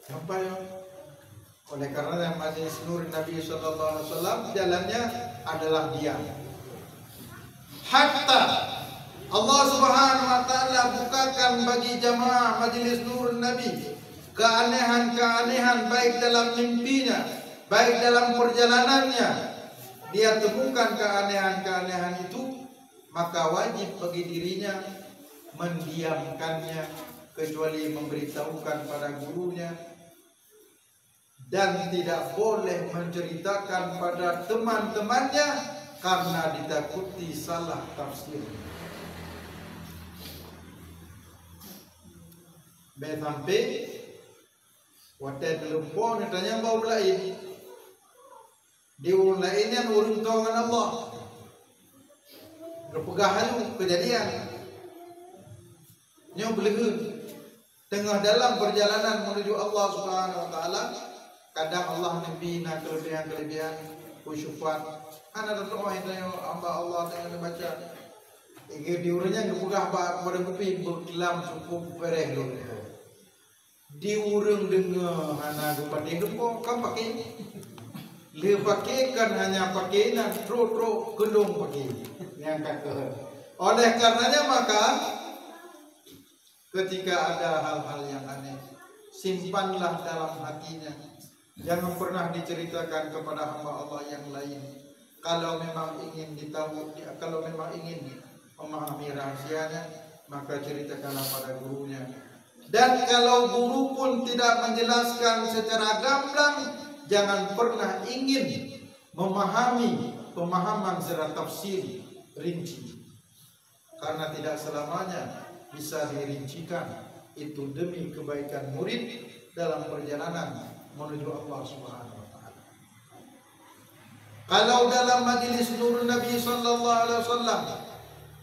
Sampai oleh karena majelis nur Nabi Sallallahu Alaihi Wasallam jalannya adalah diam. Hatta Allah Subhanahu Wa Taala bukakan bagi jamaah majelis nur Nabi keanehan-keanehan baik dalam mimpinya, baik dalam perjalanannya. Dia temukan keanehan-keanehan itu, maka wajib bagi dirinya mendiamkannya kecuali memberitahukan pada gurunya, dan tidak boleh menceritakan pada teman-temannya karena ditakuti salah tafsir. Sampai waktu lupa ni tanya bau lain, di urun lainnya urun tawangan Allah. Berpegah halu kejadian. Nyo belegun tengah dalam perjalanan menuju Allah Subhanahu Wa Taala. Kadang Allah membina kelebihan-kelebihan kusyufat. Ana doa yang hamba Allah dengan baca. Ingin diurunnya ngepegah pada kupi berkelam cukup bereh dulu. Diurung dengan ana kepada gempo kan pakai. Le pakai kan hanya pakai nan tro gendong pakai. Ngangkat ke. Oleh karenanya maka ketika ada hal-hal yang aneh, simpanlah dalam hatinya. Jangan pernah diceritakan kepada hamba Allah yang lain. Kalau memang ingin ditahu, kalau memang ingin memahami rahasianya, maka ceritakanlah pada gurunya. Dan kalau guru pun tidak menjelaskan secara gamblang, jangan pernah ingin memahami pemahaman secara tafsir rinci. Karena tidak selamanya bisa dirincikan. Itu demi kebaikan murid dalam perjalanan menuju Allah Subhanahu Wa Taala. Kalau dalam majelis nur Nabi Sallallahu Alaihi Wasallam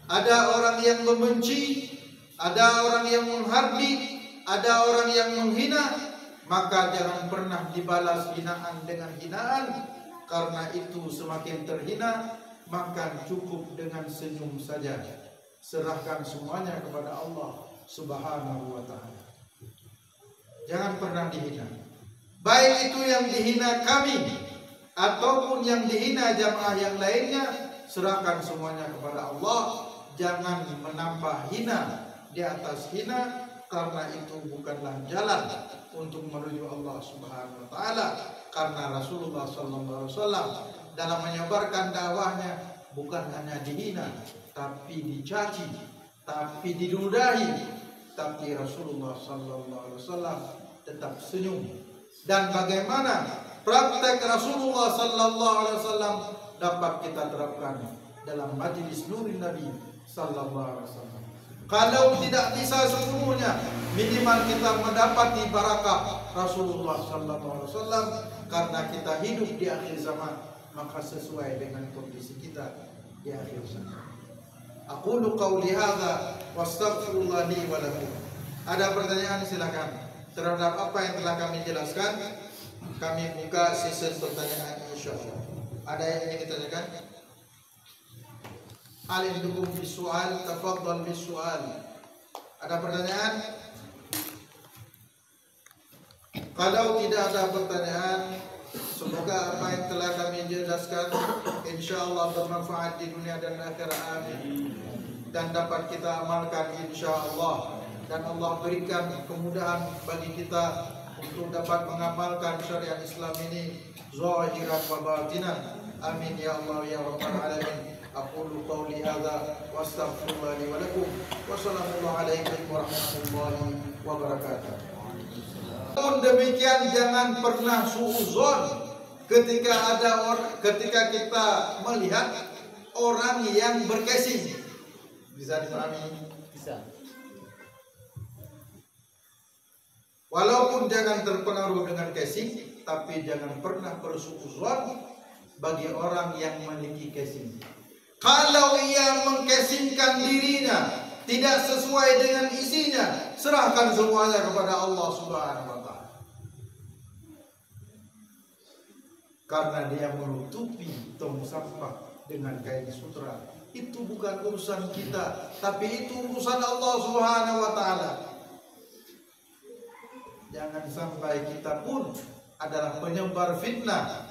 ada orang yang membenci, ada orang yang menghardi, ada orang yang menghina, maka jangan pernah dibalas hinaan dengan hinaan, karena itu semakin terhina. Maka cukup dengan senyum saja. Serahkan semuanya kepada Allah Subhanahu Wa Taala. Jangan pernah dihina. Baik itu yang dihina kami ataupun yang dihina jamaah yang lainnya, serahkan semuanya kepada Allah. Jangan menambah hina di atas hina, karena itu bukanlah jalan untuk menuju Allah Subhanahu Wa Taala. Karena Rasulullah Sallallahu Alaihi Wasallam dalam menyebarkan dakwahnya bukan hanya dihina, tapi dicaci, tapi diludahi, tapi Rasulullah Sallallahu Alaihi Wasallam tetap senyum. Dan bagaimana praktek Rasulullah Sallallahu Alaihi Wasallam dapat kita terapkan dalam majelis Nurin Nabi Sallallahu Alaihi Wasallam. Kalau tidak bisa sepenuhnya, minimal kita mendapati barakah Rasulullah Sallallahu Alaihi Wasallam, karena kita hidup di akhir zaman, maka sesuai dengan kondisi kita di akhir zaman. Aqulu qauli hadza wastaghfirullah li wa lakum. Ada pertanyaan silakan. Terhadap apa yang telah kami jelaskan, kami buka sesi pertanyaan insyaallah. Ada yang ingin ditanyakan? Alindukum bisual, tafadhal bisual. Ada pertanyaan? Kalau tidak ada pertanyaan, semoga apa yang telah kami jelaskan insyaallah bermanfaat di dunia dan akhirat, amin. Dan dapat kita amalkan insyaallah. Dan Allah berikan kemudahan bagi kita untuk dapat mengamalkan syariat Islam ini zahiran wa batinan. Amin ya Allah ya rabbal alamin. Aqulu qawli hadza wa astaghfirullah li wa lakum. Wassalamualaikum warahmatullahi wabarakatuh. Pun demikian, jangan pernah suudzon ketika ketika kita melihat orang yang berkasih. Bisa dipahami? Bisa. Walaupun jangan terpengaruh dengan casing, tapi jangan pernah bersuuzon bagi orang yang memiliki casing. Kalau ia mengcasingkan dirinya tidak sesuai dengan isinya, serahkan semuanya kepada Allah Subhanahu Wa Taala. Karena dia menutupi tong sampah dengan kain sutra itu bukan urusan kita, tapi itu urusan Allah Subhanahu wa taala. Jangan sampai kita pun adalah penyebar fitnah.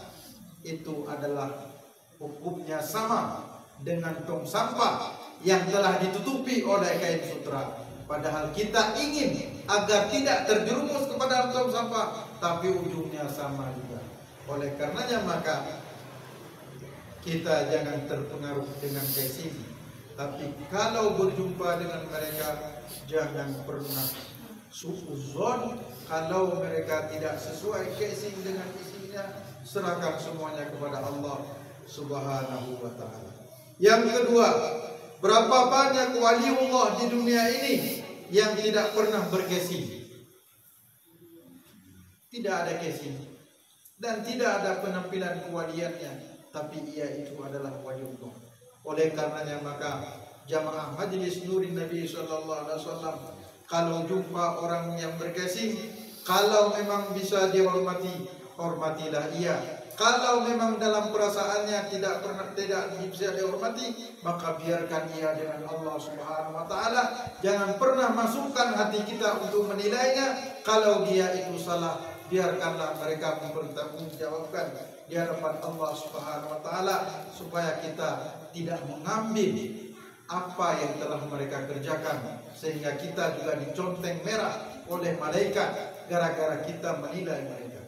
Itu adalah hukumnya sama dengan tong sampah yang telah ditutupi oleh kain sutra. Padahal kita ingin agar tidak terjerumus kepada tong sampah, tapi ujungnya sama juga. Oleh karenanya maka kita jangan terpengaruh dengan casing, tapi kalau berjumpa dengan mereka jangan pernah suuzon. Kalau mereka tidak sesuai casing dengan isinya, serahkan semuanya kepada Allah Subhanahu wa taala. Yang kedua, berapa banyak waliullah di dunia ini yang tidak pernah bercasing? Tidak ada casing dan tidak ada penampilan kewaliannya, tapi ia itu adalah waliullah. Oleh karenanya maka jamaah Majelis Nurin Nabi sallallahu alaihi wasallam, kalau jumpa orang yang bercasing, kalau memang bisa dihormati, hormatilah ia. Kalau memang dalam perasaannya tidak bisa dihormati, maka biarkan ia dengan Allah Subhanahu wa taala. Jangan pernah masukkan hati kita untuk menilainya. Kalau dia itu salah, biarkanlah mereka mempertanggungjawabkan di hadapan Allah Subhanahu wa taala, supaya kita tidak mengambil apa yang telah mereka kerjakan, sehingga kita juga diconteng merah oleh malaikat gara-gara kita menilai mereka.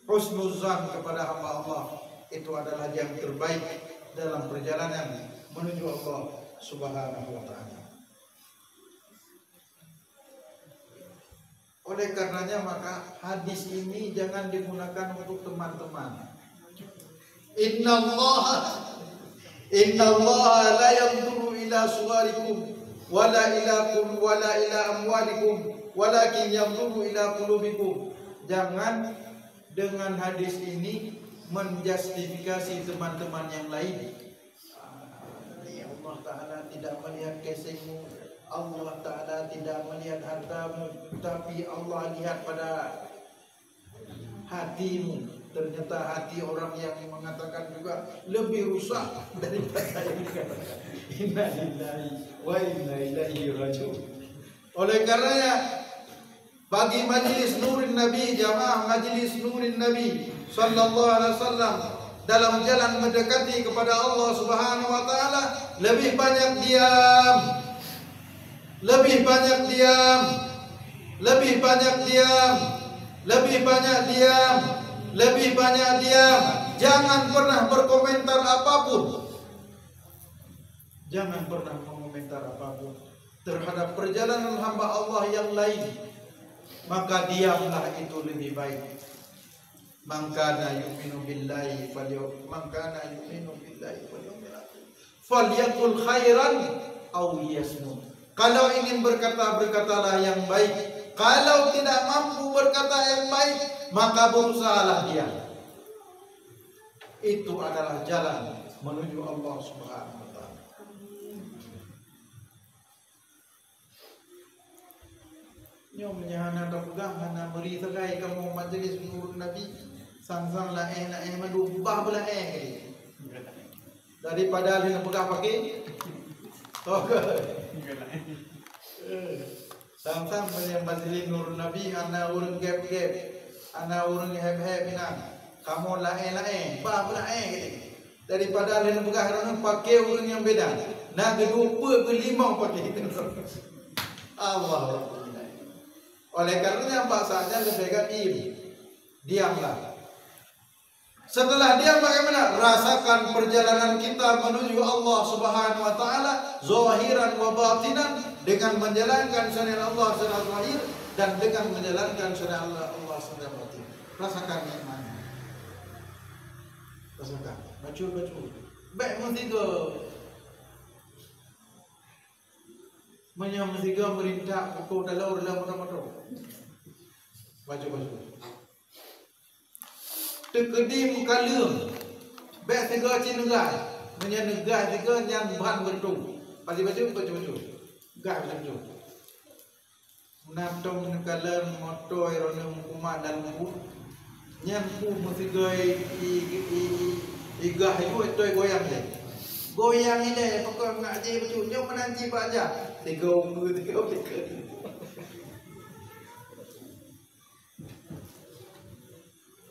Husnuzan kepada hamba Allah itu adalah yang terbaik dalam perjalanan menuju Allah Subhanahu wa taala. Oleh karenanya maka hadis ini jangan digunakan untuk teman-teman. Innallaha la yanzuru ila suwarikum wala ila amwalikum walakin yanzuru ila qulubikum. Jangan dengan hadis ini menjustifikasi teman-teman yang lain. Allah Ta'ala tidak melihat casingmu, Allah Ta'ala tidak melihat hartamu, tapi Allah lihat pada hatimu. Ternyata hati orang yang mengatakan juga lebih rusak daripada yang dikatakan. Inna lillahi wa inna ilaihi raji'un. Oleh karenanya bagi Majelis Nurin Nabi, jamaah Majelis Nurin Nabi sallallahu alaihi wasallam, dalam jalan mendekati kepada Allah Subhanahu wa taala, lebih banyak diam, lebih banyak diam, lebih banyak diam, lebih banyak diam, lebih banyak diam. Jangan pernah berkomentar apapun. Jangan pernah mengomentar apapun terhadap perjalanan hamba Allah yang lain. Maka diamlah itu lebih baik. Man kana yu'minu billahi falyaqul khairan aw liyasmut. Kalau ingin berkata, berkatalah yang baik. Kalau tidak mampu berkata yang baik, maka berusahalah diam. Itu adalah jalan menuju Allah Subhanahu wa taala. Nyomnya hana pegang hana beri segai kamu Majelis Nurun Nabi sang-sang la madubah belah daripada hana pegang pakai sang-sang punya Majelis Nurun Nabi hana urang gap-gap, hana urang heb-heb binang kamu la bah belah daripada hana pegang hana pakai urang yang beda. Nah kedua kelima pakai Allah. Oleh karenanya bahasanya lebih baik diamlah. Setelah diam bagaimana? Rasakan perjalanan kita menuju Allah Subhanahu wa taala zahiran wa batinan, dengan menjalankan syariat Allah secara zahir dan dengan menjalankan syariat Allah secara batin. Rasakan nikmatnya. Rasakan. Bacul. Baik mesti ke menyamasiga merintah pukul dalam motor. Baju. Tekedim kalung. Baik tiga cinugai. Menyenegai tiga yang bahan bertung. Baju. Gak baju. Natong nekalan motor ironum kumat dan bu. Nyampu mesti gay igah itu goyang deh. Goyang ini, pokok ngaji bertunjuk menanti baca. Tiga.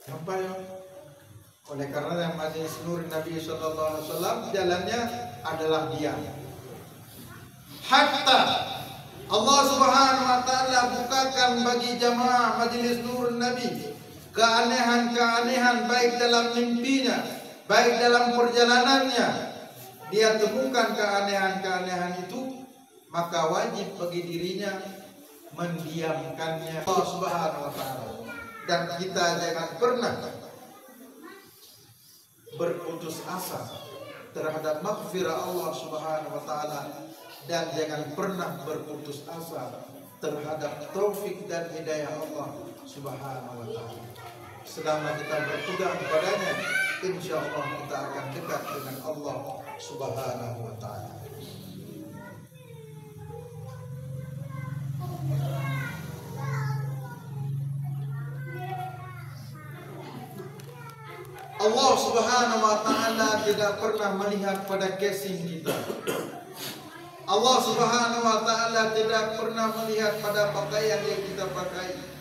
Sampai oleh karena majelis nur Nabi Sallallahu Alaihi Wasallam jalannya adalah diam. Hatta Allah Subhanahu Wa Taala bukakan bagi jamaah majelis nur Nabi keanehan-keanehan baik dalam mimpinya, baik dalam perjalanannya. Dia temukan keanehan-keanehan itu, maka wajib bagi dirinya mendiamkannya Allah Subhanahu Wa Taala. Dan kita jangan pernah berputus asa terhadap maghfirah Allah Subhanahu Wa Taala, dan jangan pernah berputus asa terhadap taufik dan hidayah Allah Subhanahu Wa Taala. Selama kita berpegang kepadanya, insya Allah kita akan dekat dengan Allah Subhanahu Wa Taala. Allah Subhanahu Wa Taala tidak pernah melihat pada casing kita. Allah Subhanahu Wa Taala tidak pernah melihat pada pakaian yang kita pakai.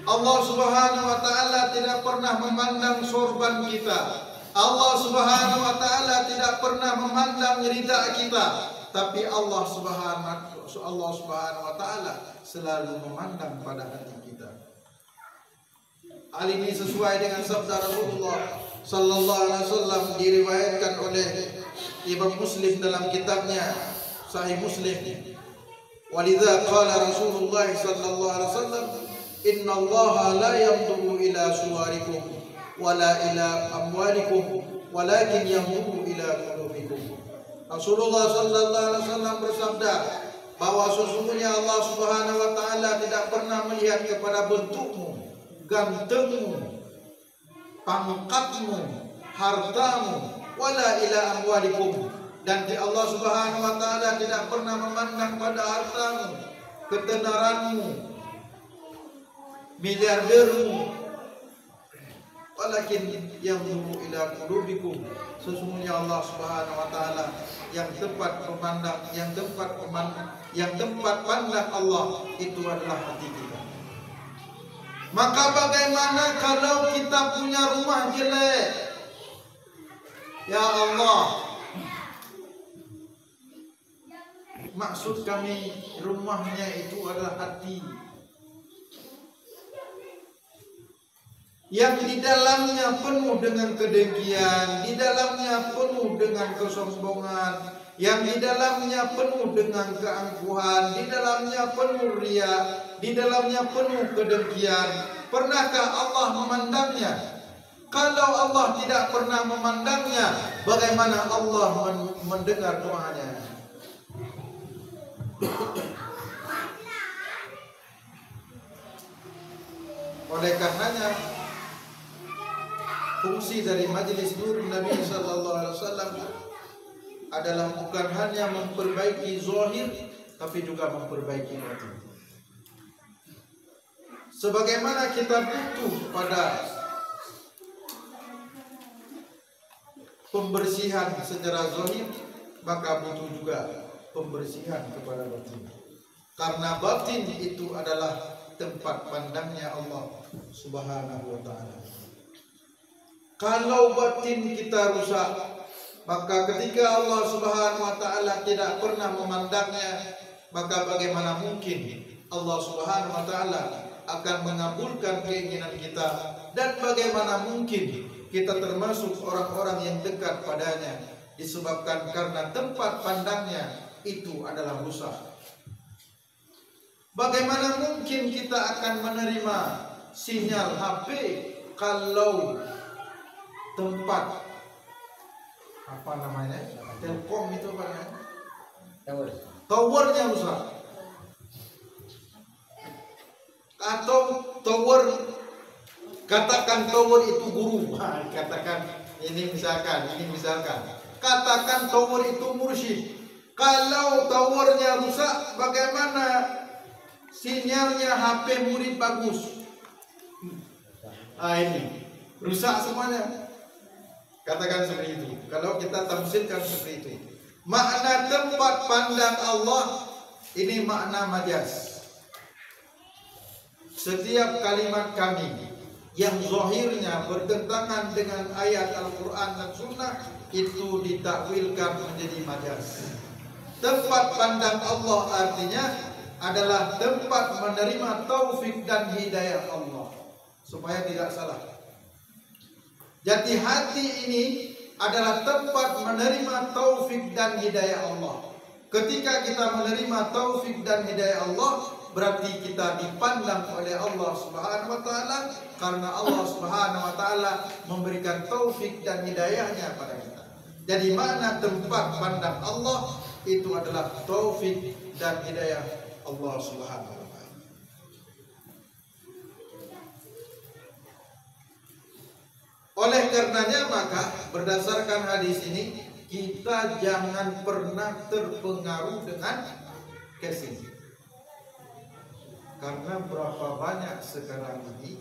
Allah Subhanahu Wa Taala tidak pernah memandang sorban kita. Allah Subhanahu Wa Taala tidak pernah memandang rida kita. Tapi Allah Subhanahu Wa Taala selalu memandang pada hati kita. Hal ini sesuai dengan sabda Rasulullah Sallallahu Alaihi Wasallam, diriwayatkan oleh Imam Muslim dalam kitabnya Sahih Muslim. Walidha qala Rasulullah Sallallahu Alaihi Wasallam, Inna Allah la yanzuru ila suwarikum wala ila amwalikum walakin yanzuru ila qulubikum. Rasulullah Sallallahu Alaihi Wasallam bersabda bahwa sesungguhnya Allah Subhanahu Wa Taala tidak pernah melihat kepada bentukmu, gantengmu, pangkatmu, hartamu, wala ila amwalikum, dan di Allah Subhanahu Wa Taala tidak pernah memandang pada hartamu, ketenaranmu, miliardermu, walakin yanzuru ila qulubikum. Sesungguhnya Allah Subhanahu Wa Taala yang tempat pandang Allah itu adalah hati kita. Maka bagaimana kalau kita punya rumah jelek? Ya Allah, maksud kami rumahnya itu adalah hati yang di dalamnya penuh dengan kedengkian, di dalamnya penuh dengan kesombongan, yang di dalamnya penuh dengan keangkuhan, di dalamnya penuh riya, di dalamnya penuh kedengkian. Pernahkah Allah memandangnya? Kalau Allah tidak pernah memandangnya, bagaimana Allah mendengar doanya? Oleh karenanya, fungsi dari majelis nur Nabi Sallallahu Alaihi Wasallam adalah bukan hanya memperbaiki zahir, tapi juga memperbaiki batin. Sebagaimana kita butuh pada pembersihan secara zahir, maka butuh juga pembersihan kepada batin. Karena batin itu adalah tempat pandangnya Allah Subhanahu Wa Taala. Kalau batin kita rusak, maka ketika Allah Subhanahu Wa Taala tidak pernah memandangnya, maka bagaimana mungkin Allah Subhanahu Wa Taala akan mengabulkan keinginan kita, dan bagaimana mungkin kita termasuk orang-orang yang dekat padanya, disebabkan karena tempat pandangnya itu adalah rusak. Bagaimana mungkin kita akan menerima sinyal HP kalau tempat apa namanya, Telkom itu apa namanya, towernya rusak, atau tower, katakan tower itu guru, katakan ini misalkan, katakan tower itu mursyid. Kalau towernya rusak, bagaimana sinyalnya HP murid bagus? Ini rusak semuanya. Katakan seperti itu. Kalau kita tafsirkan seperti itu. Makna tempat pandang Allah ini makna majaz. Setiap kalimat kami yang zahirnya bertentangan dengan ayat Al-Quran dan Sunnah itu ditakwilkan menjadi majaz. Tempat pandang Allah artinya adalah tempat menerima taufik dan hidayah Allah. Supaya tidak salah. Jadi hati ini adalah tempat menerima taufik dan hidayah Allah. Ketika kita menerima taufik dan hidayah Allah, berarti kita dipandang oleh Allah Subhanahu wa taala, karena Allah Subhanahu wa taala memberikan taufik dan hidayahnya pada kita. Jadi makna tempat pandang Allah itu adalah taufik dan hidayah Allah Subhanahu wa taala. Oleh karenanya maka berdasarkan hadis ini kita jangan pernah terpengaruh dengan casing. Karena berapa banyak sekarang ini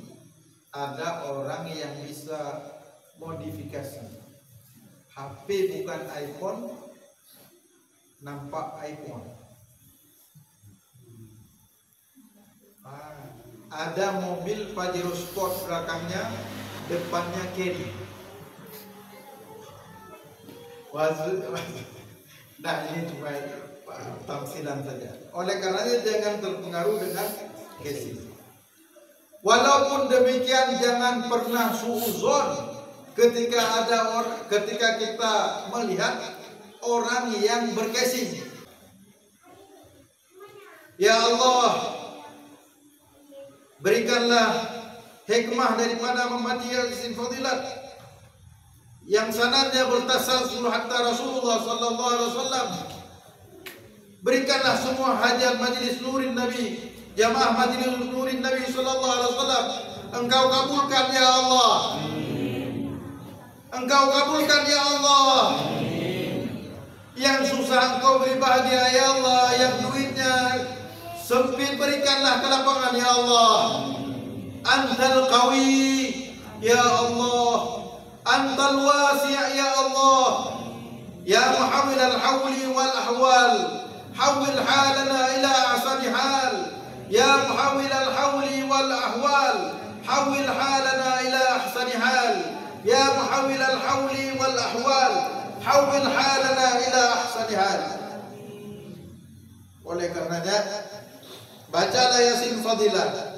ada orang yang bisa modifikasi. HP bukan iPhone, nampak iPhone. Ada mobil Pajero Sport belakangnya, depannya Caddy. Nah ini cuma tamsilan saja. Oleh karenanya jangan terpengaruh dengan casing. Walaupun demikian jangan pernah suuzon ketika kita melihat orang yang bercasing. Ya Allah, berikanlah hikmah daripada Muhammadiyah Yasin Fadilat yang sanadnya bertasalsul hatta Rasulullah sallallahu alaihi wasallam. Berikanlah semua hajat majlis Nurin Nabi, jamaah majlis Nurin Nabi sallallahu alaihi wasallam. Engkau kabulkan ya Allah. Engkau kabulkan ya Allah. Yang susah engkau beri bahagia ya Allah, yang duitnya sempit berikanlah kelapangan ya Allah. Antal qawi ya Allah, antal wasi' ya Allah, ya muhawwil al-hawli wal ahwal, hawwil halana ila ahsani hal, ya muhawwil al-hawli wal ahwal, hawwil halana ila ahsani hal, ya muhawwil al-hawli wal ahwal, hawwil halana ila ahsani hal. Oleh karenanya bacalah Yasin Fadilah.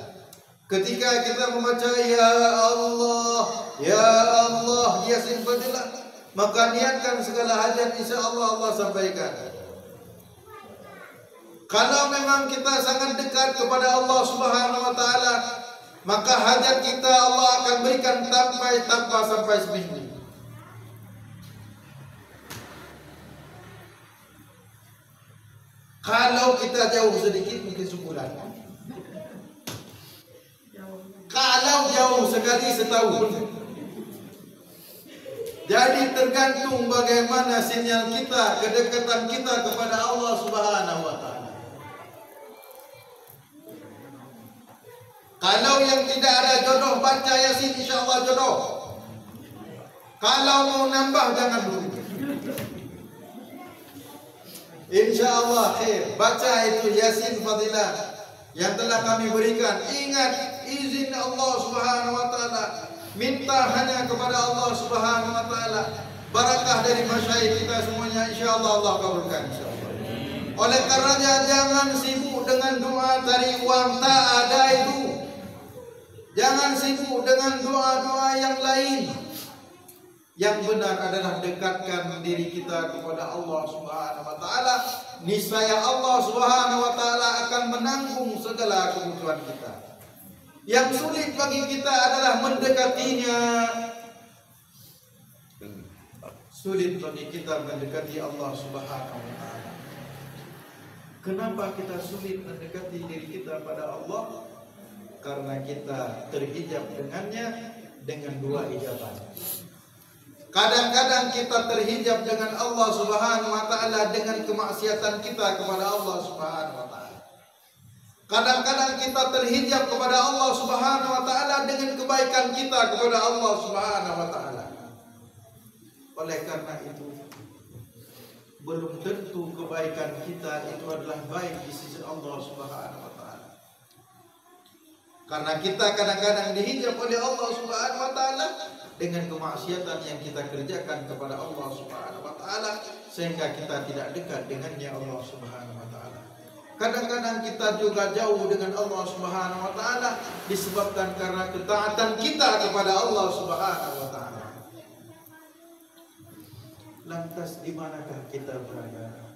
Ketika kita membaca ya Allah Yasin Fadilah, maka niatkan segala hajat insya Allah Allah sampaikan. Kalau memang kita sangat dekat kepada Allah Subhanahu wa taala, maka hajat kita Allah akan berikan tanpa sampai seminggu. Kalau kita jauh sedikit mungkin sebulan. Kalau jauh sekali setahun. Jadi tergantung bagaimana sinyal kita, kedekatan kita kepada Allah Subhanahu wa taala. Kalau yang tidak ada jodoh baca Yasin insyaallah jodoh. Kalau mau nambah jangan dulu. Insyaallah khair. Baca itu Yasin Fadilah yang telah kami berikan. Ingat izin Allah Subhanahu wa taala, minta hanya kepada Allah Subhanahu wa taala. Barakah dari masyayikh kita semuanya insyaallah Allah kabulkan insyaallah. Oleh karenanya jangan sibuk dengan doa cari uang, tak ada itu. Jangan sibuk dengan doa-doa yang lain. Yang benar adalah dekatkan diri kita kepada Allah Subhanahu wa taala. Niscaya Allah Subhanahu wa taala akan menanggung segala kebutuhan kita. Yang sulit bagi kita adalah mendekatinya. Sulit bagi kita mendekati Allah Subhanahu wa taala. Kenapa kita sulit mendekati diri kita pada Allah? Karena kita terhijab dengannya dengan dua hijaban. Kadang-kadang kita terhijab dengan Allah Subhanahu wa taala dengan kemaksiatan kita kepada Allah Subhanahu wa taala. Kadang-kadang kita terhijab kepada Allah Subhanahu wa taala dengan kebaikan kita kepada Allah Subhanahu wa taala. Oleh karena itu, belum tentu kebaikan kita itu adalah baik di sisi Allah Subhanahu wa taala. Karena kita kadang-kadang dihijab oleh Allah Subhanahu wa taala dengan kemaksiatan yang kita kerjakan kepada Allah Subhanahu wa taala, sehingga kita tidak dekat dengannya Allah Subhanahu wa taala. Kadang-kadang kita juga jauh dengan Allah Subhanahu wa taala disebabkan karena ketaatan kita kepada Allah Subhanahu wa taala. Lantas di manakah kita berada?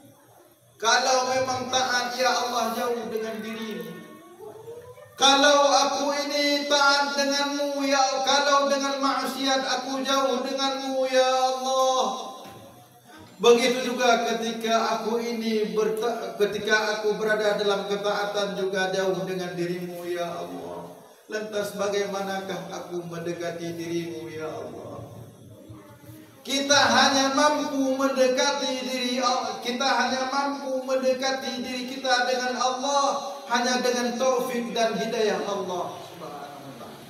Kalau memang taat, ya Allah, jauh dengan dirimu. Kalau aku ini taat denganmu, ya, kalau dengan maksiat aku jauh denganmu, ya Allah. Begitu juga ketika aku berada dalam ketaatan juga jauh dengan dirimu, ya Allah. Lantas bagaimanakah aku mendekati dirimu, ya Allah? Kita hanya mampu mendekati diri kita dengan Allah hanya dengan taufik dan hidayah Allah Subhanahu wa taala.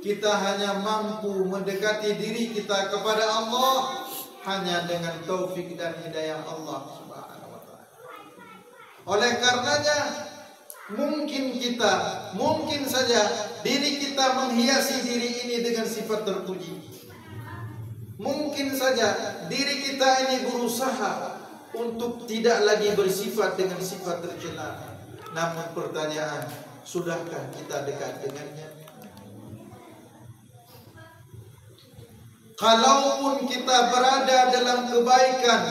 Kita hanya mampu mendekati diri kita kepada Allah hanya dengan taufik dan hidayah Allah Subhanahu wa taala. Oleh karenanya, mungkin saja diri kita menghiasi diri ini dengan sifat terpuji. Mungkin saja diri kita ini berusaha untuk tidak lagi bersifat dengan sifat tercela. Namun pertanyaan, sudahkah kita dekat dengannya? Kalaupun kita berada dalam kebaikan,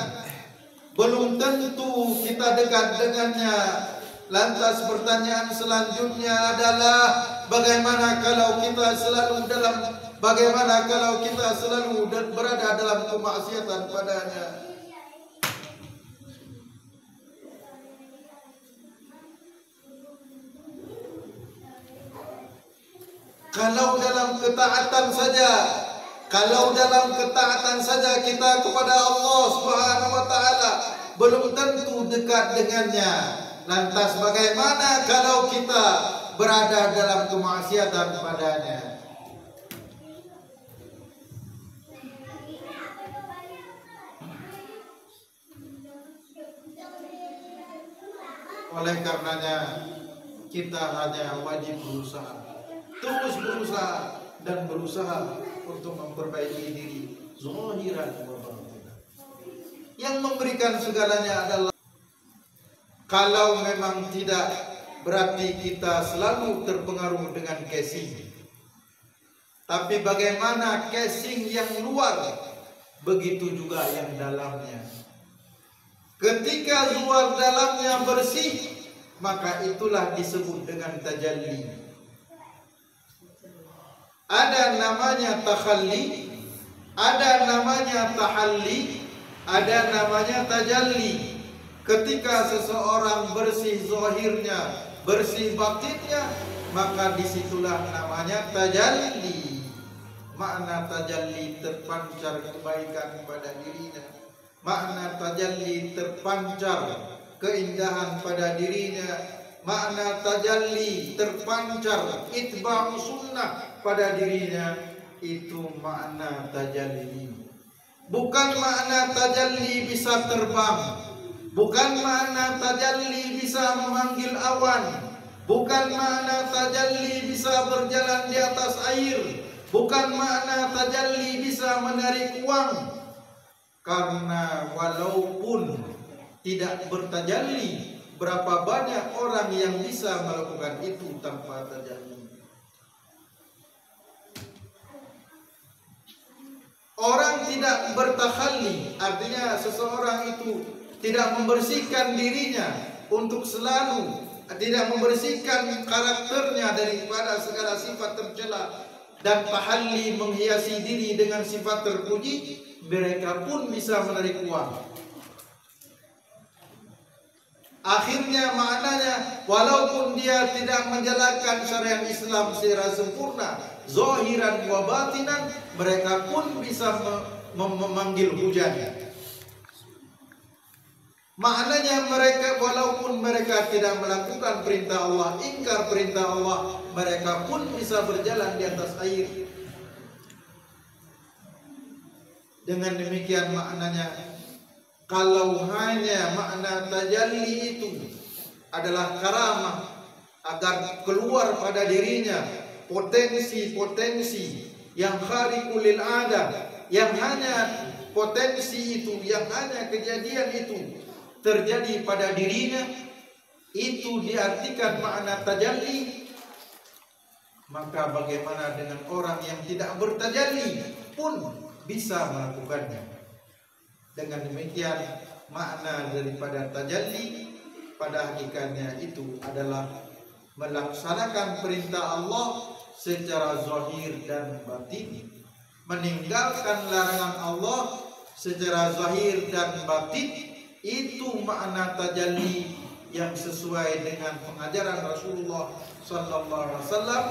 belum tentu kita dekat dengannya. Lantas pertanyaan selanjutnya adalah bagaimana kalau kita selalu berada dalam kemaksiatan padanya? Kalau dalam ketaatan saja kita kepada Allah Subhanahu wa taala belum tentu dekat dengannya. Lantas bagaimana kalau kita berada dalam kemaksiatan padanya? Oleh karenanya kita hanya wajib terus berusaha untuk memperbaiki diri zahiran wa batinan. Yang memberikan segalanya adalah. Kalau memang tidak, berarti kita selalu terpengaruh dengan casing. Tapi bagaimana casing yang luar, begitu juga yang dalamnya. Ketika luar dalamnya bersih, maka itulah disebut dengan tajalli. Ada namanya takhalli, ada namanya tahalli, ada namanya tajalli. Ketika seseorang bersih zahirnya, bersih batinnya, maka disitulah namanya tajalli. Makna tajalli terpancar kebaikan pada dirinya. Makna tajalli terpancar keindahan pada dirinya. Makna tajalli terpancar itba'u sunnah pada dirinya. Itu makna tajalli. Bukan makna tajalli bisa terbang. Bukan makna tajalli bisa memanggil awan. Bukan makna tajalli bisa berjalan di atas air. Bukan makna tajalli bisa menarik uang. Karena walaupun tidak bertajalli, berapa banyak orang yang bisa melakukan itu tanpa tajalli. Orang tidak bertakhalli, artinya seseorang itu tidak membersihkan dirinya untuk selalu, tidak membersihkan karakternya daripada segala sifat tercela, dan tahalli menghiasi diri dengan sifat terpuji, mereka pun bisa menarik uang. Akhirnya maknanya, walaupun dia tidak menjalankan syariat Islam secara sempurna, zahiran wa batinan, mereka pun bisa memanggil hujan. Maknanya mereka walaupun mereka tidak melakukan perintah Allah, ingkar perintah Allah, mereka pun bisa berjalan di atas air. Dengan demikian maknanya, kalau hanya makna tajalli itu adalah karamah agar keluar pada dirinya potensi-potensi yang khariqul lil adah, yang hanya potensi itu, yang hanya kejadian itu terjadi pada dirinya, itu diartikan makna tajalli, maka bagaimana dengan orang yang tidak bertajalli pun bisa melakukannya. Dengan demikian makna daripada tajalli pada hakikatnya itu adalah melaksanakan perintah Allah secara zahir dan batin, meninggalkan larangan Allah secara zahir dan batin. Itu makna tajalli yang sesuai dengan pengajaran Rasulullah sallallahu alaihi wasallam,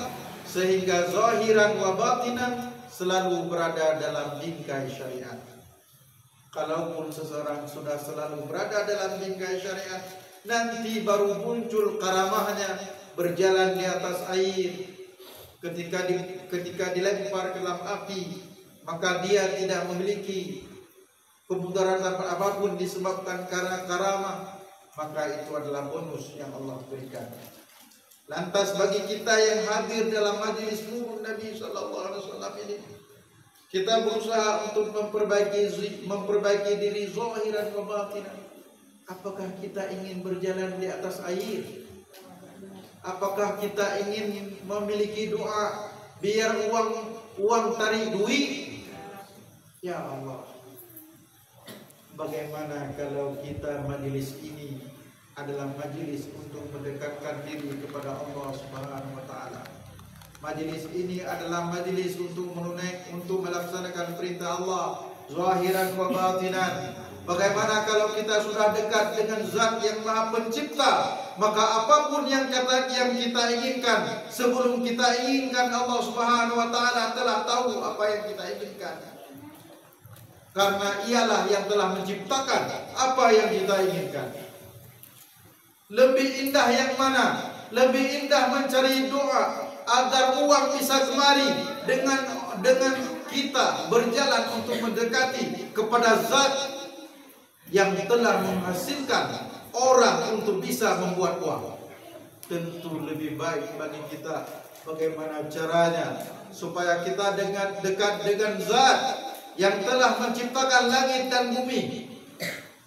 sehingga zahiran wa batinan selalu berada dalam bingkai syariat. Kalaupun seseorang sudah selalu berada dalam bingkai syariat, nanti baru muncul karamahnya berjalan di atas air. Ketika dilempar ke dalam api, maka dia tidak memiliki kemudaran apapun disebabkan karena karamah, maka itu adalah bonus yang Allah berikan. Lantas bagi kita yang hadir dalam majelis nurun Nabi sallallahu alaihi wasallam ini, kita berusaha untuk memperbaiki diri zahiran wa batinan. Apakah kita ingin berjalan di atas air? Apakah kita ingin memiliki doa biar uang tarik duit? Ya Allah, bagaimana kalau kita majelis ini adalah majelis untuk mendekatkan diri kepada Allah Subhanahu wa taala. Majelis ini adalah majelis untuk melaksanakan perintah Allah zahiran wa batinan. Bagaimana kalau kita sudah dekat dengan Zat yang Maha Pencipta, maka apapun yang kita inginkan, sebelum kita inginkan, Allah Subhanahu wa taala telah tahu apa yang kita inginkan. Karena ialah yang telah menciptakan apa yang kita inginkan. Lebih indah yang mana? Lebih indah mencari doa agar uang bisa kemari dengan kita berjalan untuk mendekati kepada Zat yang telah menghasilkan orang untuk bisa membuat uang. Tentu lebih baik bagi kita bagaimana caranya supaya kita dekat dengan Zat yang telah menciptakan langit dan bumi.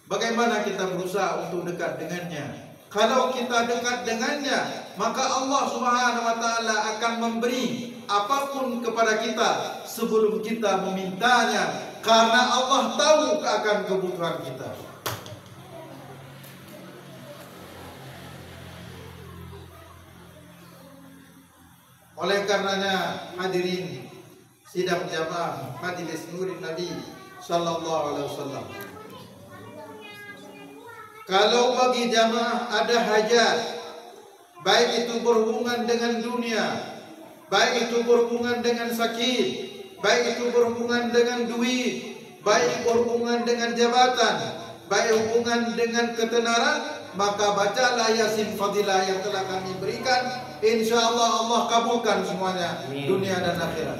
Bagaimana kita berusaha untuk dekat dengannya? Kalau kita dekat dengannya, maka Allah Subhanahu wa taala akan memberi apapun kepada kita sebelum kita memintanya, karena Allah tahu akan kebutuhan kita. Oleh karenanya, hadirin sidang jamaah Majelis Nurin Nabi sallallahu alaihi wasallam, kalau bagi jamaah ada hajat, baik itu berhubungan dengan dunia, baik itu berhubungan dengan sakit, baik itu berhubungan dengan duit, baik berhubungan dengan jabatan, baik hubungan dengan ketenaran, maka bacalah Yasin Fadilah yang telah kami berikan. Insya Allah Allah kabulkan semuanya, dunia dan akhirat.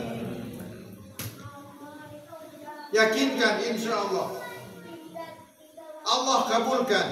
Yakinkan insya Allah Allah kabulkan.